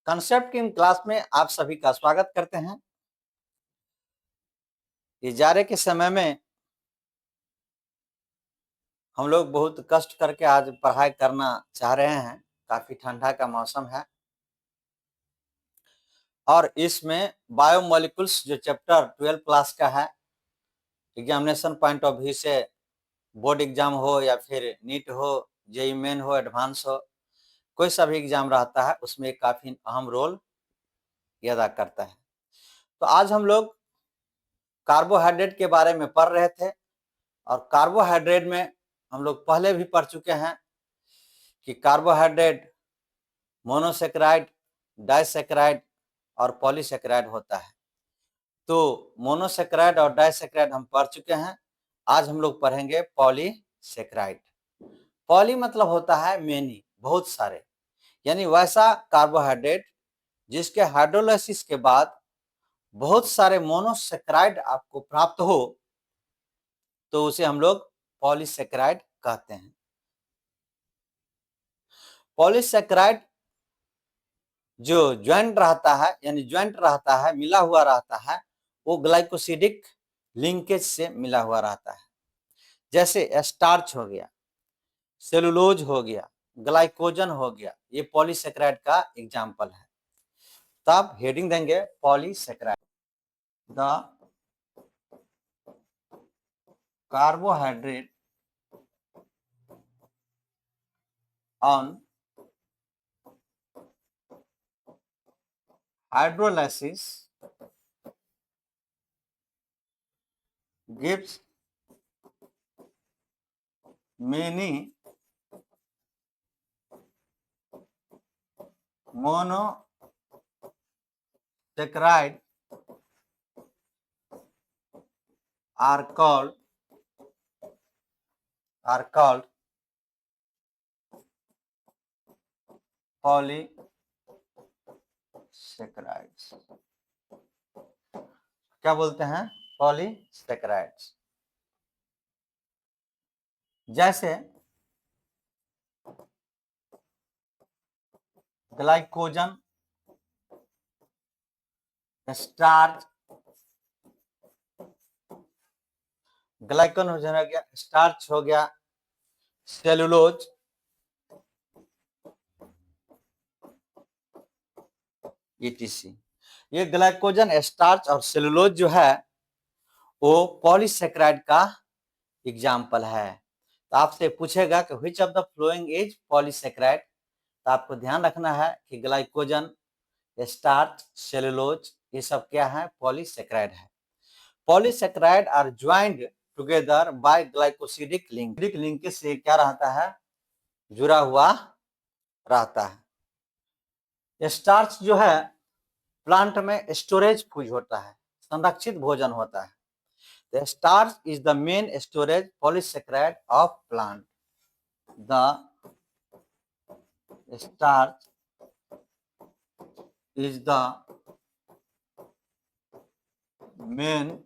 Concept in class में आप सभी का स्वागत करते हैं। ये जाड़े के समय में हम लोग बहुत कष्ट करके आज पढ़ाई करना चाह रहे हैं। काफी ठंडा का मौसम है और इसमें बायोमोलिकुल्स जो चैप्टर 12 क्लास का है, एग्जामिनेशन पॉइंट ऑफ व्यू से बोर्ड एग्जाम हो या फिर नीट हो, जेईई मेन हो, एडवांस हो, कोई सा भी एग्जाम रहता है उसमें काफी अहम रोल अदा करता है। तो आज हम लोग कार्बोहाइड्रेट के बारे में पढ़ रहे थे और कार्बोहाइड्रेट में हम लोग पहले भी पढ़ चुके हैं कि कार्बोहाइड्रेट मोनोसेक्राइड, डाइसेक्राइड और पॉलीसेक्राइड होता है। तो मोनोसेक्राइड और डाइसेक्राइड हम पढ़ चुके हैं। आज हम लोग पढ़ेंगे पॉलीसेक्राइड। पॉली मतलब होता है मेनी, बहुत सारे, यानी वैसा कार्बोहाइड्रेट जिसके हाइड्रोलाइसिस के बाद बहुत सारे मोनोसेक्राइड आपको प्राप्त हो तो उसे हम लोग पॉलीसेक्राइड कहते हैं। पॉलीसेक्राइड जो ज्वाइंट रहता है, यानी ज्वाइंट रहता है, मिला हुआ रहता है, वो ग्लाइकोसिडिक लिंकेज से मिला हुआ रहता है। जैसे स्टार्च हो गया, सेलुलोज हो गया, ग्लाइकोजन हो गया, ये पॉलीसेक्राइड का एग्जाम्पल है। तो आप हेडिंग देंगे polysaccharide, the carbohydrate on hydrolysis gives many monosaccharide are called polysaccharides। क्या बोलते हैं? पॉलीसेक्राइड्स। जैसे ग्लाइकोजन, स्टार्च, ग्लाइकोजन हो गया, स्टार्च हो गया, सेलुलोज, ईटीसी। ये ग्लाइकोजन, स्टार्च और सेलुलोज जो है वो पॉलीसेक्राइड का एग्जाम्पल है। तो आपसे पूछेगा कि which of the following is polysaccharide, तो आपको ध्यान रखना है कि ग्लाइकोजन, स्टार्च, सेलुलोज ये सब क्या है? पॉलीसेक्राइड है। Polysaccharide are joined together by glycosidic link. Link से क्या रहता है? जुड़ा हुआ रहता है। स्टार्च जो है प्लांट में स्टोरेज फूड होता है, संरक्षित भोजन होता है। The starch is the main storage polysaccharide of plant. The starch is the main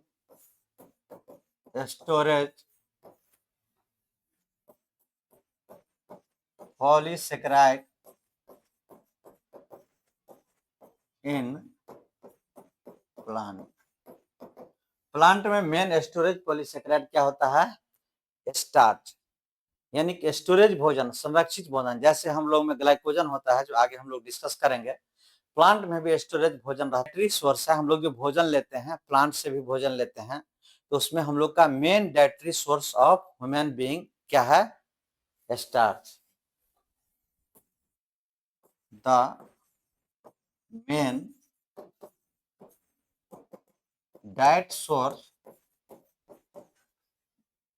storage polysaccharide in plant. Plant में मेन स्टोरेज पॉलीसेक्राइड क्या होता है? स्टार्च, यानी कि स्टोरेज भोजन, संरक्षित भोजन। जैसे हम लोग में ग्लाइकोजन होता है जो आगे हम लोग डिस्कस करेंगे, प्लांट में भी स्टोरेज भोजन रहता है। सोर्स है, हम लोग जो भोजन लेते हैं प्लांट से भी भोजन लेते हैं, तो उसमें हम लोग का main dietary source of human being क्या है? Starch. The main diet source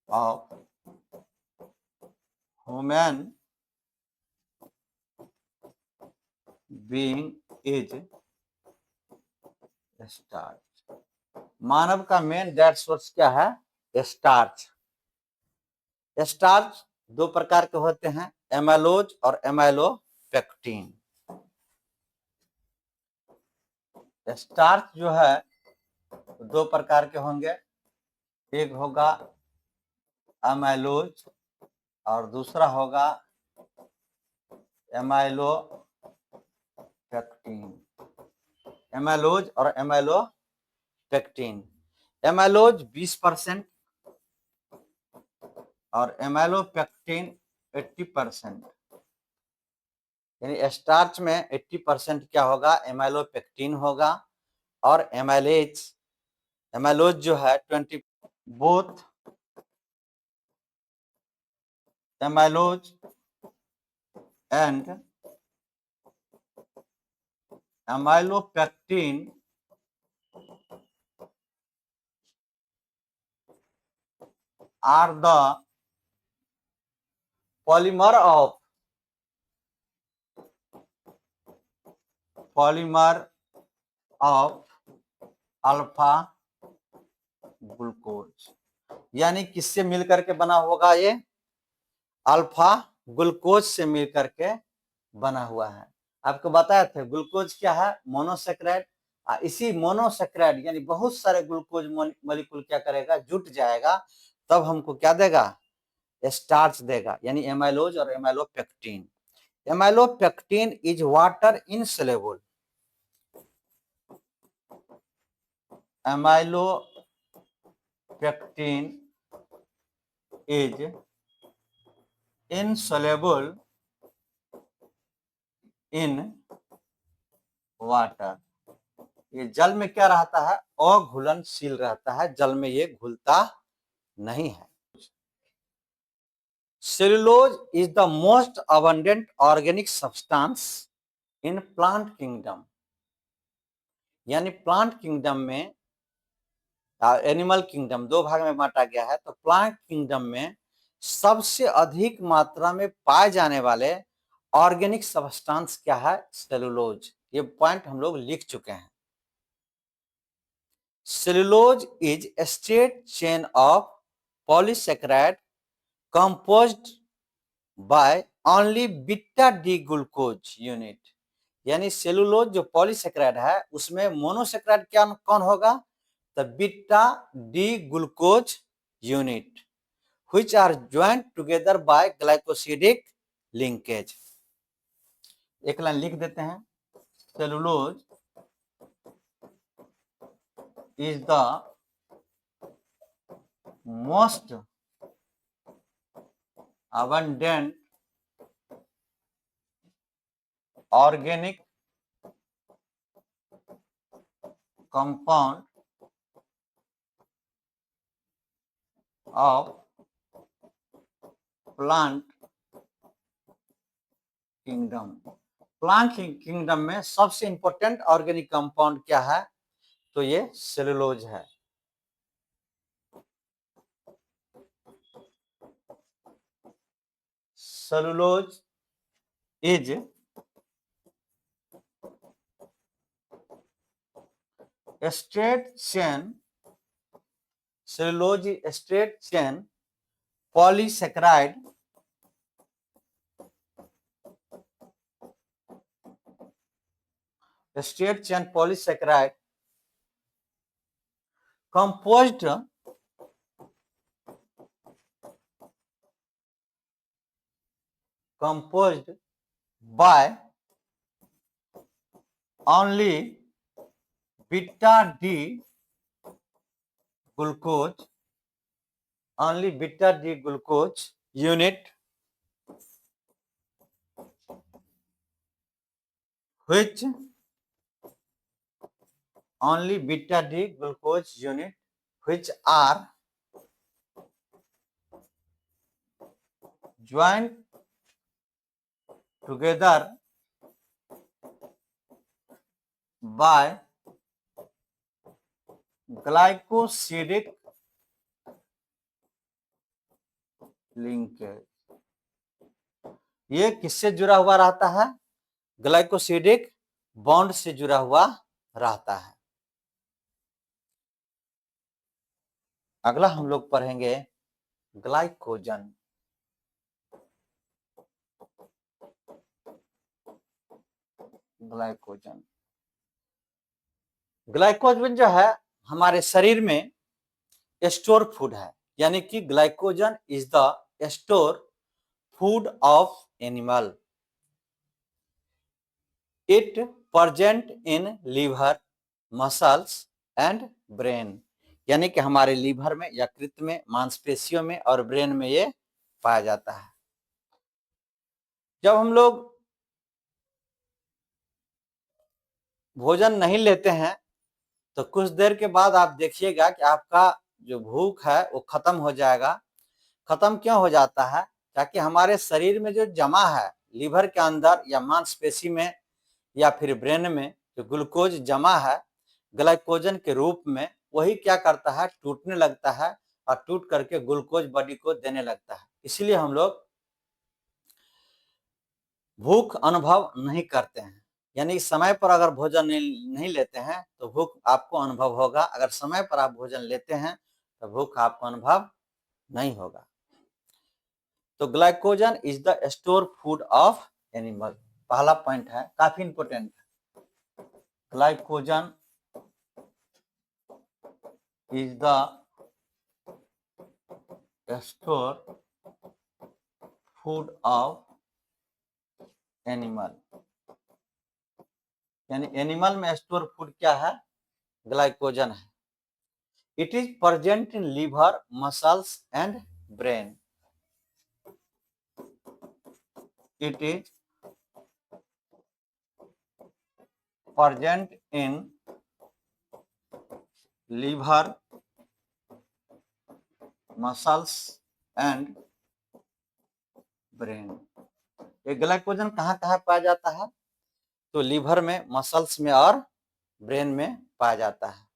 of human being is starch. मानव का मेन डाइट सोर्स क्या है? स्टार्च। स्टार्च दो प्रकार के होते हैं, एमाइलोज और एमाइलोपेक्टिन। स्टार्च जो है दो प्रकार के होंगे, एक होगा एमाइलोज और दूसरा होगा एमाइलोपेक्टिन। पेक्टिन, एमाइलोज और एमाइलोपेक्टिन। एमाइलोज 20% और एमाइलोपेक्टिन 80%। यानी स्टार्च में 80% क्या होगा, एमाइलोपेक्टिन होगा, और एमाइलोज जो है 20। Both amylose and amylopectin are the polymer of alpha glucose. यानी किससे मिलकर के बना होगा, ये अल्फा ग्लूकोज से मिलकर के बना हुआ है। आपको बताया था ग्लूकोज क्या है, मोनोसेक्राइड। इसी मोनोसेक्राइड यानी बहुत सारे ग्लूकोज मॉलिक्यूल क्या करेगा, जुट जाएगा, तब हमको क्या देगा, स्टार्च देगा, यानी एमाइलोज और amylopectin. Amylopectin is water insoluble. Amylopectin is insoluble in water. ये जल में क्या रहता है, अघुलनशील रहता है, जल में ये घुलता नहीं है। Cellulose is the most abundant organic substance in plant kingdom. यानी प्लांट किंगडम में, एनिमल किंगडम दो भाग में बांटा गया है, तो प्लांट किंगडम में सबसे अधिक मात्रा में पाए जाने वाले ऑर्गेनिक सब्सटेंस क्या है, सेलुलोज। ये पॉइंट हम लोग लिख चुके हैं। Cellulose is a straight chain of polysaccharide composed by only beta D glucose unit। यानी सेलुलोज जो पॉलीसेक्राइड है उसमें मोनोसेक्राइड क्या कौन होगा, तो beta D glucose unit which are joined together by glycosidic linkage। एक लाइन लिख देते हैं, cellulose is the most abundant organic compound of plant kingdom. Plant kingdom में सबसे इंपॉर्टेंट ऑर्गेनिक कंपाउंड क्या है, तो ये सेलुलोज है। Cellulose is straight chain, cellulose is straight chain polysaccharide composed by only beta D glucose unit which are joined together by glycosidic linkage। ये किससे जुड़ा हुआ रहता है, ग्लाइकोसिडिक बॉन्ड से जुड़ा हुआ रहता है। अगला हम लोग पढ़ेंगे ग्लाइकोजन। ग्लाइकोजन जो है हमारे शरीर में स्टोर फूड है, यानी कि glycogen is the store food of animal. It present in liver, muscles and brain, यानी कि हमारे लीवर में, यकृत में, मांसपेशियों में और ब्रेन में ये पाया जाता है। जब हम लोग भोजन नहीं लेते हैं तो कुछ देर के बाद आप देखिएगा कि आपका जो भूख है वो खत्म हो जाएगा। खत्म क्यों हो जाता है? ताकि हमारे शरीर में जो जमा है लीवर के अंदर या मांसपेशी में या फिर ब्रेन में जो ग्लूकोज जमा है ग्लाइकोजन के रूप में, वही क्या करता है, टूटने लगता है और टूट करके ग्लूकोज बॉडी को देने लगता है। इसलिए हम लोग भूख अनुभव नहीं करते हैं। यानी समय पर अगर भोजन नहीं लेते हैं तो भूख आपको अनुभव होगा, अगर समय पर आप भोजन लेते हैं तो भूख आपको अनुभव नहीं होगा। तो glycogen is the store food of animal, पहला पॉइंट है, काफी इंपोर्टेंट है। Glycogen is the store food of animal, यानी एनिमल में स्टोर फूड क्या है? ग्लाइकोजन है। It is present in liver, muscles and brain. It is present in liver, muscles and brain। ये ग्लाइकोजन कहाँ कहाँ पाया जाता है? तो लीवर में, मसल्स में और ब्रेन में पाया जाता है।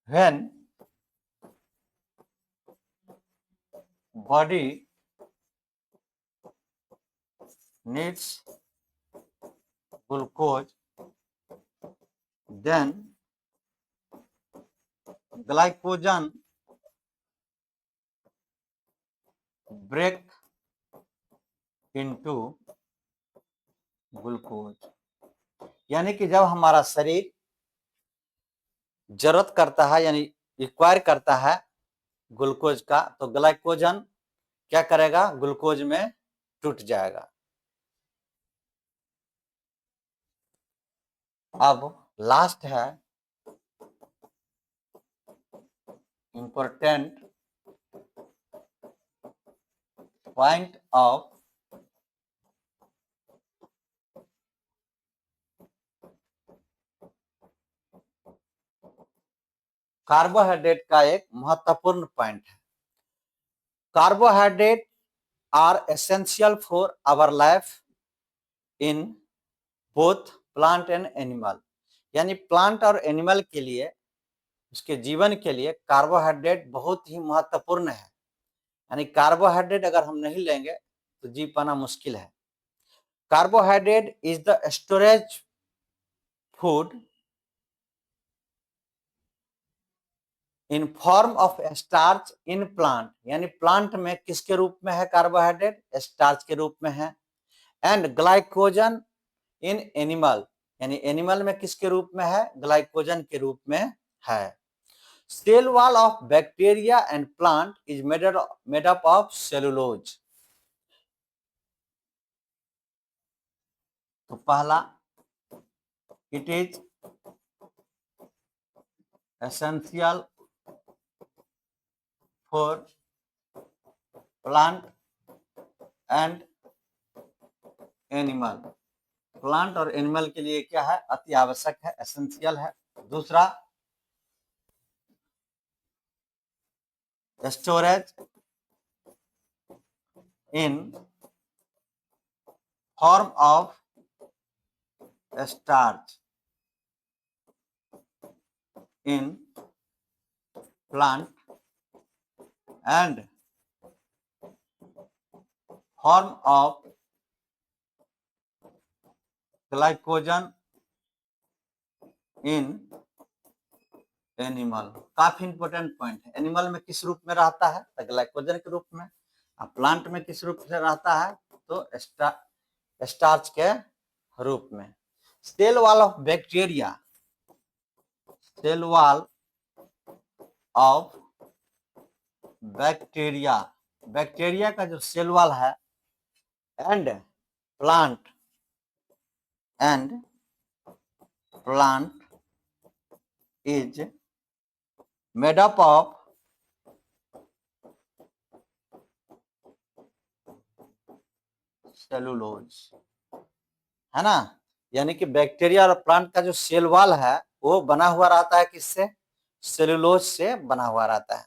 When body needs glucose, then glycogen break into glucose। यानी कि जब हमारा शरीर जरूरत करता है यानी रिक्वायर करता है ग्लूकोज का, तो ग्लाइकोजन क्या करेगा? ग्लूकोज में टूट जाएगा। अब लास्ट है इंपॉर्टेंट पॉइंट ऑफ कार्बोहाइड्रेट का एक महत्वपूर्ण पॉइंट है। Carbohydrate are essential for our life in both plant and animal, यानी प्लांट और एनिमल के लिए, उसके जीवन के लिए कार्बोहाइड्रेट बहुत ही महत्वपूर्ण है। यानी कार्बोहाइड्रेट अगर हम नहीं लेंगे तो जी पाना मुश्किल है। Carbohydrate is the storage food in form of starch in plant, यानी प्लांट में किसके रूप में है कार्बोहाइड्रेट? स्टार्च के रूप में है। एंड ग्लाइकोजन इन एनिमल, यानी एनिमल में किसके रूप में है? ग्लाइकोजन के रूप में है। Cell wall of bacteria and plant is made up of cellulose. तो पहला, it is essential for plant and animal, plant और एनिमल के लिए क्या है? अति आवश्यक है, एसेंशियल है। दूसरा, storage in form of starch in plant and form of glycogen in animal. काफी इंपोर्टेंट पॉइंट है। एनिमल में किस रूप में रहता है? तो ग्लाइकोजन के रूप में। प्लांट में किस रूप से रहता है? तो स्टार्च के रूप में। Cell wall of bacteria, cell wall of bacteria, bacteria का जो सेल वॉल है and plant and plant is made up of cellulose, है ना। यानी कि बैक्टीरिया और प्लांट का जो सेल वॉल है वो बना हुआ रहता है किससे, सेलुलोज से बना हुआ रहता है।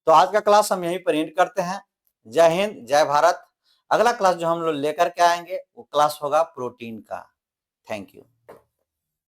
तो आज का क्लास हम यहीं पर एंड करते हैं। जय हिंद, जय भारत। अगला क्लास जो हम लोग लेकर के आएंगे वो क्लास होगा प्रोटीन का। Thank you.